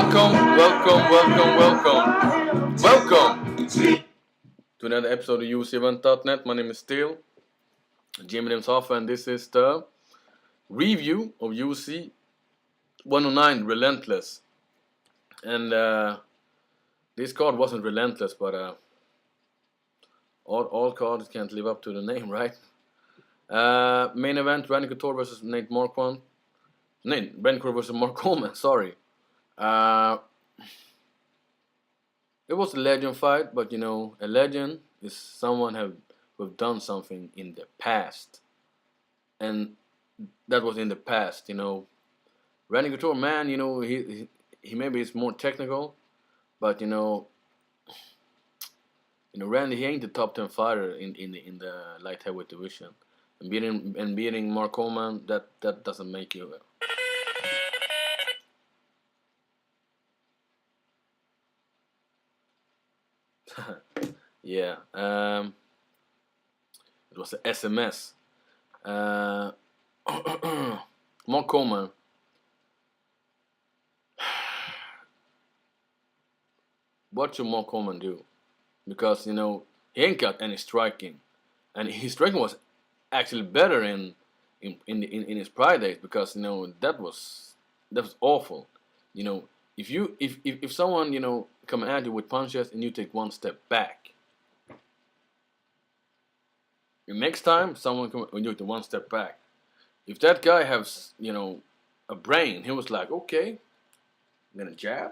Welcome to another episode of UFC.net. My name is Steele, Jimmy name's Hoffa, and this is the review of UFC 109 Relentless. And this card wasn't relentless, but all cards can't live up to the name, right? Main event: Randy Couture versus Nate Marquardt. Randy Couture versus Mark Coleman. Sorry. It was a legend fight, but a legend is someone who've done something in the past, and that was in the past. Randy Couture, man, he maybe is more technical, but Randy, he ain't the top 10 fighter in the light heavyweight division, and beating Mark Coleman, that doesn't make you. Yeah, it was an SMS. Mark Coleman. What should Mark Coleman do? Because he ain't got any striking, and his striking was actually better in his prior days. Because that was awful. If someone come at you with punches and you take one step back, the next time someone come when you take one step back, if that guy has a brain, he was like, okay, I'm gonna jab,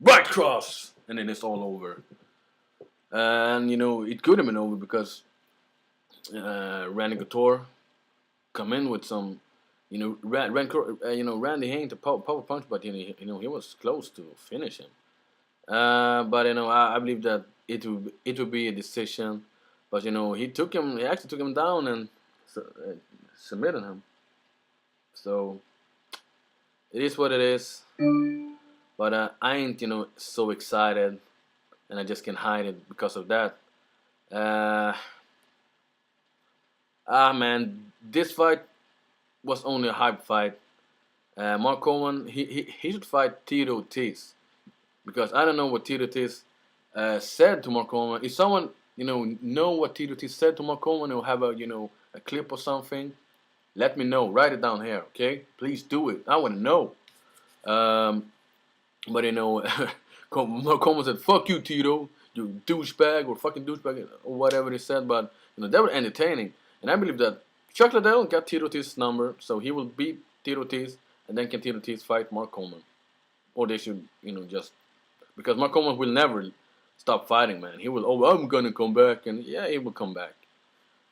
right cross, and then it's all over. And it could have been over because Randy Couture come in with some. Randy ain't a power punch, but he was close to finish him. But I believe that it would be a decision. But he actually took him down and submitted him. So it is what it is. But I ain't so excited, and I just can't hide it because of that. Man, this fight was only a hype fight. Mark Coleman, he should fight Tito Ortiz, because I don't know what Tito Ortiz said to Mark Coleman. If someone know what Tito Ortiz said to Mark Coleman, or have a clip or something, let me know. Write it down here, okay? Please do it. I want to know. But Mark Coleman said, "Fuck you, Tito, you douchebag," or "fucking douchebag," or whatever they said. But they were entertaining, and I believe that Chuck Liddell got Tito Ortiz's number, so he will beat Tito Ortiz, and then can Tito Ortiz fight Mark Coleman. Or they should, just... Because Mark Coleman will never stop fighting, man. He will, I'm going to come back, and yeah, he will come back.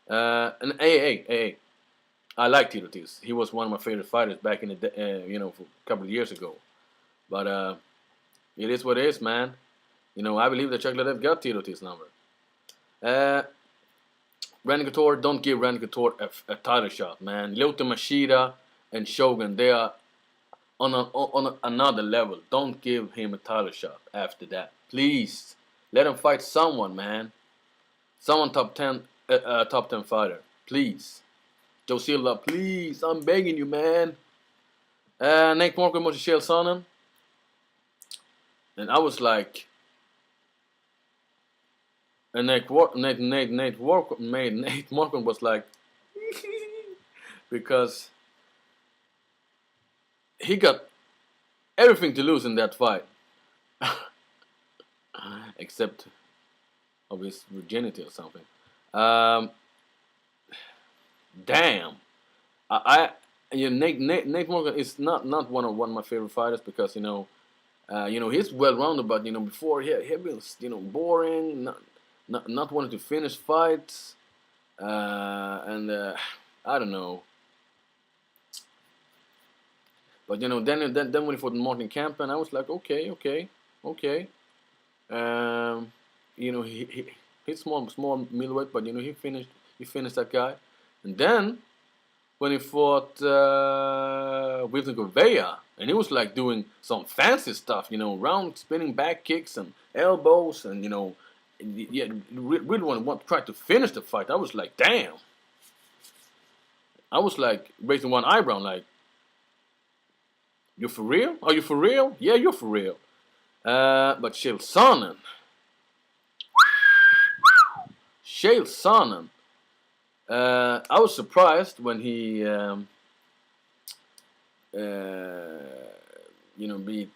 And hey, I like Tito Ortiz. He was one of my favorite fighters back in the, for a couple of years ago. But it is what it is, man. I believe that Chuck Liddell got Tito Ortiz's number. Randy Couture, don't give Randy Couture a title shot, man. Lyoto Machida and Shogun, they are on another level. Don't give him a title shot after that. Please, let him fight someone, man. Someone top 10 fighter. Please. Joe Silva, please. I'm begging you, man. Nate Marquardt versus Chael Sonnen. And I was like... And Nate Marquardt was like... because he got everything to lose in that fight. Except of his virginity or something. Damn. Nate Marquardt is not one of my favorite fighters, because he's well rounded, but before he was boring, not wanting to finish fights, and I don't know. But then when he fought Martin Camp, and I was like, okay. He's small middleweight, but he finished that guy. And then when he fought Wilson Gouveia, and he was like doing some fancy stuff, round spinning back kicks and elbows, and really want to try to finish the fight. I was like, damn. I was like raising one eyebrow, like, You for real? Are you for real? Yeah, you're for real. But Chael Sonnen. I was surprised when he, beat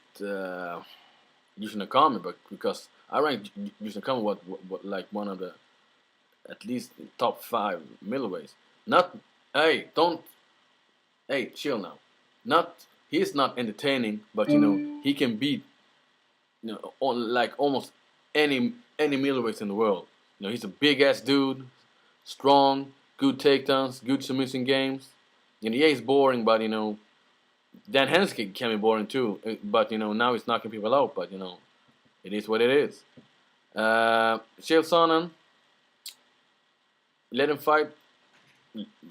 Yushin Nakami, but because I ranked Yushin Nakami what like one of the at least top 5 middleweights. Not don't chill now. Not he's not entertaining, but he can beat on like almost any middleweights in the world. He's a big ass dude, strong, good takedowns, good submission games. Yeah, he's boring, but Dan Henske can be boring too. But now he's knocking people out. But it is what it is. Chael Sonnen, let him fight.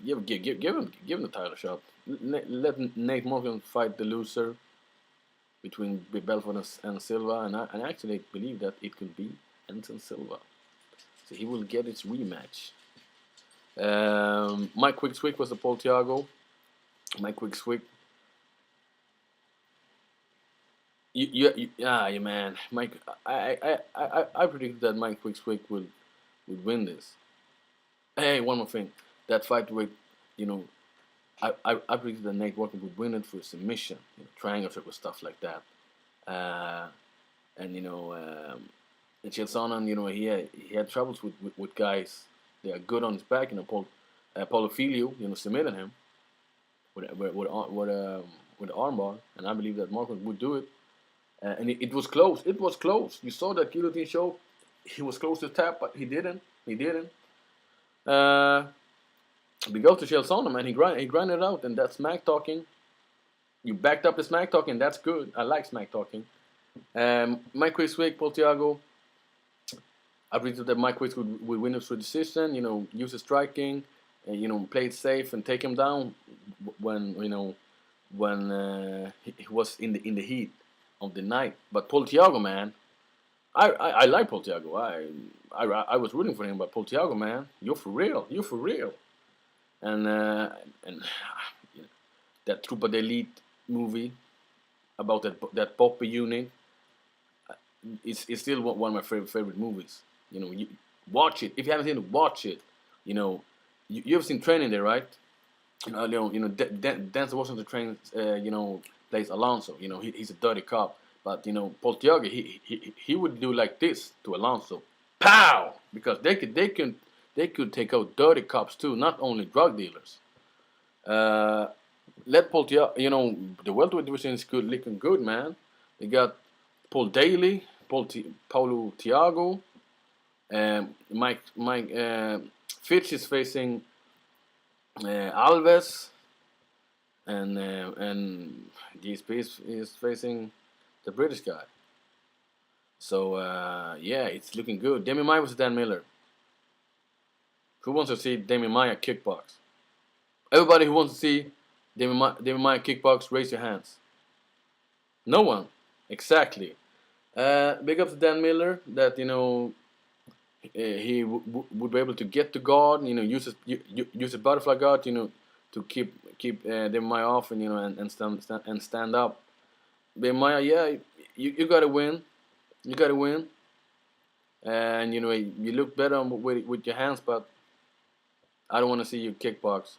Give him the title shot. Let Nate Morgan fight the loser between Belfort and Silva, and I actually believe that it could be Anderson Silva. So he will get his rematch. My quick switch was the Paul Thiago. My quick switch. Yeah, man. Mike, I predicted that Mike Quick switch would win this. Hey, one more thing. That fight with, I predicted that Nate Walker would win it for submission, triangle circle stuff like that. And Chael Sonnen, he had troubles with guys. They are good on his back. Paulo Filho, submitted him with the armbar, and I believe that Marcos would do it. And it was close. It was close. You saw that guillotine show. He was close to tap, but he didn't. We go to Chael Sonnen, man. He grinded it out, and that's smack talking. You backed up the smack talking. That's good. I like smack talking. Mike Quick switch, Paul Thiago. I predicted that Mike Quick would win it through decision. Use his striking, play it safe and take him down when he was in the heat of the night. But Paul Thiago, man, I like Paul Thiago. I was rooting for him, but Paul Thiago, man, you're for real. You're for real. And that Trupa d'Elite movie about that Poppy unit is still one of my favorite movies. You watch it. If you haven't seen it, watch it. You've seen Training Day, right? Denzel Washington plays Alonso. He's a dirty cop. But Paul Thiago, he would do like this to Alonso, pow! Because they could take out dirty cops too, not only drug dealers. Let Paul Thiago, the welterweight division is looking good, man. They got Paul Daly, Paulo Thiago, Mike Fitch is facing Alves, and GSP is facing the British guy. So yeah, it's looking good. Demi Maia versus Dan Miller. Who wants to see Demi Maia kickbox? Everybody who wants to see Demi Maia kickbox, raise your hands. No one. Exactly. Big up to Dan Miller that he would be able to get the guard. Use his butterfly guard. To keep Demi Maia off and stand up. Demi Maia, yeah, you gotta win. You gotta win. And you look better with your hands, but I don't want to see you kickbox.